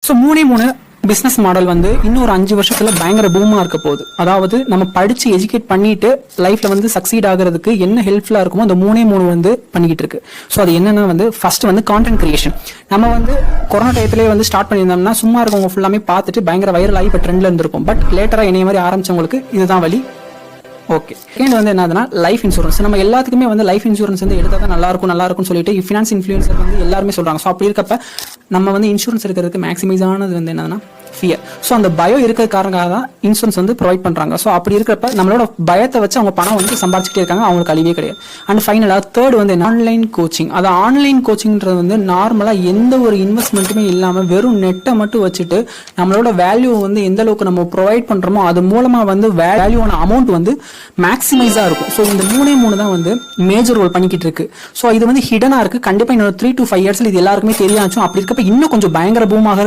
So 3 business model வந்து இன்னொரு 5 வருஷத்துல பயங்கர பூமா இருக்க போகுது. அதாவது நம்ம படிச்சு எஜுகேட் பண்ணிட்டு லைஃப்ல வந்து சக்சீட் ஆகிறதுக்கு என்ன ஹெல்ப்ஃபுல்லா இருக்குமோ அந்த 3 வந்து பண்ணிக்கிட்டு இருக்கு. ஸோ அது என்னன்னா வந்து ஃபர்ஸ்ட் வந்து கான்டென்ட் கிரியேஷன். நம்ம வந்து கொரோனா டயத்திலேயே வந்து ஸ்டார்ட் பண்ணியிருந்தோம்னா சும்மா இருக்கவங்க ஃபுல்லாமே பார்த்துட்டு பயங்கர வைரல் ஆகி இப்போ ட்ரெண்ட்ல இருந்திருக்கும். பட் லேட்டரா என்னைய மாதிரி ஆரம்பிச்சவங்களுக்கு இதுதான் வழி. ஓகே, செகண்ட் வந்து என்னதுன்னா லைஃப் இன்சூரன்ஸ். நம்ம எல்லாத்துக்குமே வந்து லைஃப் இன்சூரன்ஸ் வந்து எடுத்தால் தான் நல்லா இருக்கும்னு சொல்லிட்டு ஃபினான்ஸ் இன்ஃப்ளூயன்சர் வந்து எல்லாருமே சொல்றாங்க. ஸோ அப்படி இருக்கப்ப நம்ம வந்து இன்சூரன்ஸ் இருக்கிறதுக்கு மேக்ஸிமைஸ் ஆனது வந்து என்னன்னா ஃபியர். ஸோ அந்த பயம் இருக்கிற காரணமாக தான் இன்சூரன்ஸ் வந்து ப்ரொவைட் பண்றாங்க. ஸோ அப்படி இருக்கிறப்ப நம்மளோட பயத்தை வச்சு அவங்க பணம் வந்து சம்பாதிச்சுட்டே இருக்காங்க, அவங்களுக்கு அழிவே கிடையாது. அண்ட் ஃபைனலாக தேர்ட் வந்து ஆன்லைன் கோச்சிங். அது ஆன்லைன் கோச்சிங்ன்றது வந்து நார்மலாக எந்த ஒரு இன்வெஸ்ட்மெண்ட்டுமே இல்லாமல் வெறும் நெட்டை மட்டும் வச்சுட்டு நம்மளோட வேல்யூ வந்து எந்த அளவுக்கு நம்ம ப்ரொவைட் பண்றோமோ அது மூலமா வந்து வேல்யூவான அமௌண்ட் வந்து மேக்ஸிமைஸா இருக்கும். ஸோ இந்த 3 தான் வந்து மேஜர் ரோல் பண்ணிக்கிட்டு இருக்கு. ஸோ இது வந்து ஹிடனா இருக்கு. கண்டிப்பா இன்னொரு 3 to 5 இயர்ஸ்ல இது எல்லாருக்குமே தெரியாச்சும். அப்படி இருக்கப்ப இன்னும் கொஞ்சம் பயங்கர பூமாக இருக்கு.